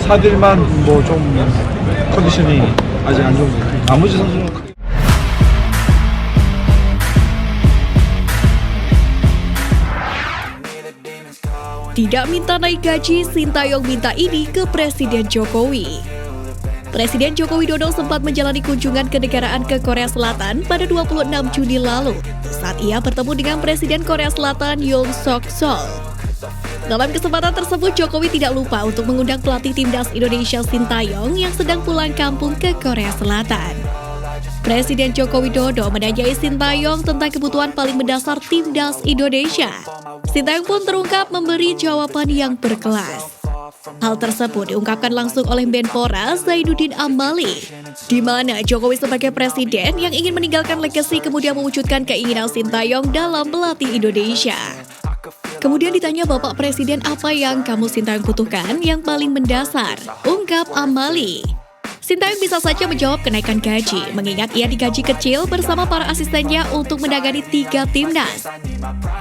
사들만 뭐 좀 컨디션이 아직 안 좋은 것 같아요. 나머지 선수는 크게 Tidak minta naik gaji, Sintayong minta ini ke Presiden Jokowi. Presiden Joko Widodo sempat menjalani kunjungan kenegaraan ke Korea Selatan pada 26 Juni lalu saat ia bertemu dengan Presiden Korea Selatan Yoon Suk Yeol. Dalam kesempatan tersebut, Jokowi tidak lupa untuk mengundang pelatih timnas Indonesia Sintayong yang sedang pulang kampung ke Korea Selatan. Presiden Joko Widodo menanyai Sintayong tentang kebutuhan paling mendasar timnas Indonesia. Sintayong pun terungkap memberi jawaban yang berkelas. Hal tersebut diungkapkan langsung oleh Menpora Zainuddin Amali, di mana Jokowi sebagai presiden yang ingin meninggalkan legasi kemudian mewujudkan keinginan Sintayong dalam melatih Indonesia. Kemudian ditanya Bapak Presiden apa yang kamu Sintayong butuhkan yang paling mendasar, ungkap Amali. Sintayong bisa saja menjawab kenaikan gaji, mengingat ia digaji kecil bersama para asistennya untuk menangani 3 timnas.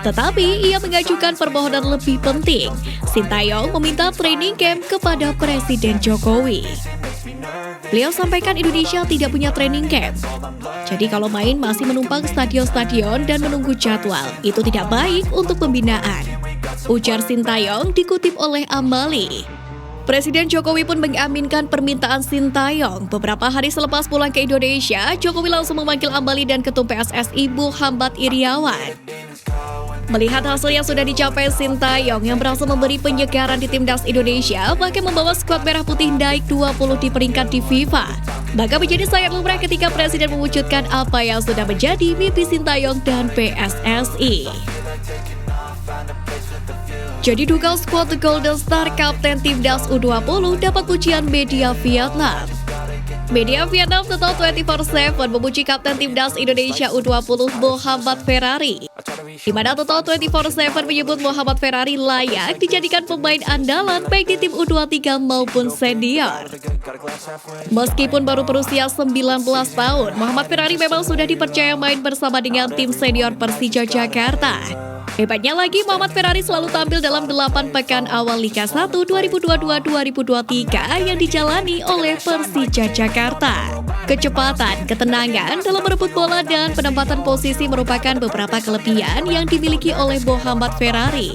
Tetapi ia mengajukan permohonan lebih penting. Sintayong meminta training camp kepada Presiden Jokowi. Beliau sampaikan Indonesia tidak punya training camp. Jadi kalau main masih menumpang stadion-stadion dan menunggu jadwal, itu tidak baik untuk pembinaan. Ujar Sintayong dikutip oleh Amali. Presiden Jokowi pun mengaminkan permintaan Sintayong. Beberapa hari selepas pulang ke Indonesia, Jokowi langsung memanggil Amali dan Ketum PSSI Muhammad Iryawan. Melihat hasil yang sudah dicapai Sintayong yang berhasil memberi penyegaran di timnas Indonesia, bahkan membawa skuad merah putih naik 20 di peringkat di FIFA. Maka menjadi sangat lumrah ketika Presiden mewujudkan apa yang sudah menjadi mimpi Sintayong dan PSSI. Jadi dugal skuad The Golden Star Kapten Timnas U20 dapat pujian media Vietnam. Media Vietnam Total 24/7 memuji Kapten Timnas Indonesia U20 Muhammad Ferrari, di mana Total 24/7 menyebut Muhammad Ferrari layak dijadikan pemain andalan baik di tim U23 maupun senior. Meskipun baru berusia 19 tahun, Muhammad Ferrari memang sudah dipercaya main bersama dengan tim senior Persija Jakarta. Hebatnya lagi, Muhammad Ferrari selalu tampil dalam 8 pekan awal Liga 1 2022-2023 yang dijalani oleh Persija Jakarta. Kecepatan, ketenangan dalam merebut bola dan penempatan posisi merupakan beberapa kelebihan yang dimiliki oleh Muhammad Ferrari.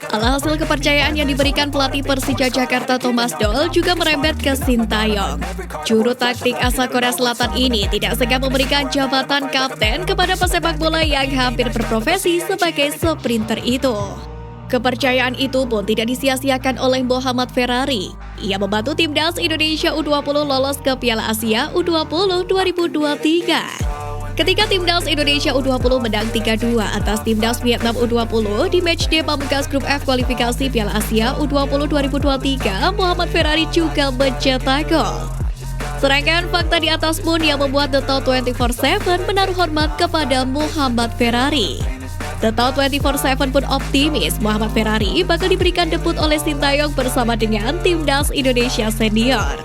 Alhasil kepercayaan yang diberikan pelatih Persija Jakarta Thomas Doll juga merembet ke Sintayong. Juru taktik asal Korea Selatan ini tidak segan memberikan jabatan kapten kepada pesepak bola yang hampir berprofesi sebagai sprinter itu. Kepercayaan itu pun tidak disia-siakan oleh Muhammad Ferrari. Ia membantu timnas Indonesia U20 lolos ke Piala Asia U20 2023. Ketika timnas Indonesia U20 menang 3-2 atas timnas Vietnam U20 di matchday pamungkas grup F kualifikasi Piala Asia U20 2023, Muhammad Ferrari juga mencetak gol. Serangkaian fakta di atas pun yang membuat The Total 24/7 menaruh hormat kepada Muhammad Ferrari. The Total 24/7 pun optimis Muhammad Ferrari bakal diberikan debut oleh Sintayong bersama dengan timnas Indonesia senior.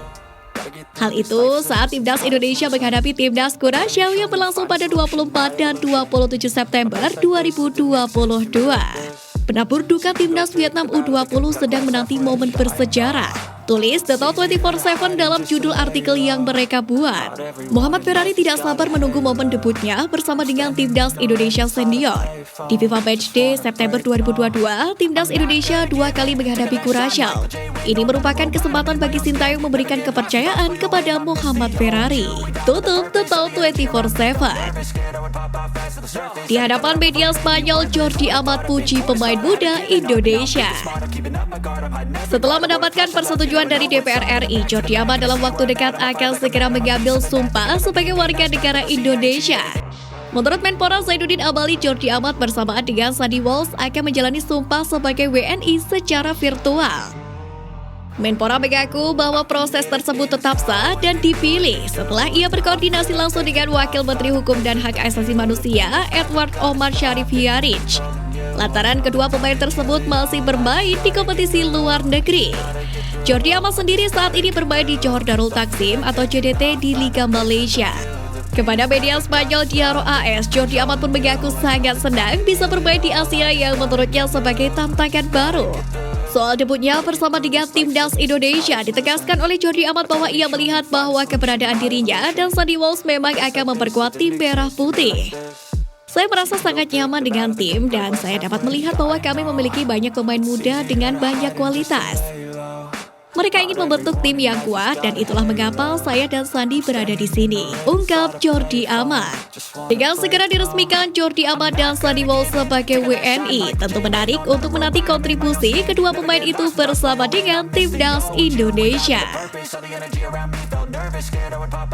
Hal itu saat timnas Indonesia menghadapi timnas Kurasyau yang berlangsung pada 24 dan 27 September 2022. Penabur duka timnas Vietnam U20 sedang menanti momen bersejarah. Tulis The Total 24/7 dalam judul artikel yang mereka buat. Muhammad Ferrari tidak sabar menunggu momen debutnya bersama dengan timnas Indonesia senior. Di FIFA Matchday September 2022, timnas Indonesia 2 kali menghadapi Kurasyau. Ini merupakan kesempatan bagi Sintayong memberikan kepercayaan kepada Muhammad Ferrari. Tutup The Total 24/7. Di hadapan media Spanyol, Jordi Amat puji pemain muda Indonesia. Setelah mendapatkan persetujuan dari DPR RI, Jordi Amat dalam waktu dekat akan segera mengambil sumpah sebagai warga negara Indonesia. Menurut Menpora Zainuddin Amali, Jordi Amat bersamaan dengan Sandy Walsh akan menjalani sumpah sebagai WNI secara virtual. Menpora mengaku bahwa proses tersebut tetap sah dan dipilih setelah ia berkoordinasi langsung dengan Wakil Menteri Hukum dan Hak Asasi Manusia Edward Omar Sharif Hiyarij. Lantaran kedua pemain tersebut masih bermain di kompetisi luar negeri. Jordi Amat sendiri saat ini bermain di Johor Darul Takzim atau JDT di Liga Malaysia. Kepada media Spanyol Diario AS, Jordi Amat pun mengaku sangat senang bisa bermain di Asia yang menurutnya sebagai tantangan baru. Soal debutnya bersama dengan Timnas Indonesia ditegaskan oleh Jordi Amat bahwa ia melihat bahwa keberadaan dirinya dan Sandy Walsh memang akan memperkuat tim merah putih. Saya merasa sangat nyaman dengan tim dan saya dapat melihat bahwa kami memiliki banyak pemain muda dengan banyak kualitas. Mereka ingin membentuk tim yang kuat dan itulah mengapa saya dan Sandy berada di sini, ungkap Jordi Amat. Dengan segera diresmikan Jordi Amat dan Sandy Walsh sebagai WNI, tentu menarik untuk menanti kontribusi kedua pemain itu bersama dengan Timnas Indonesia.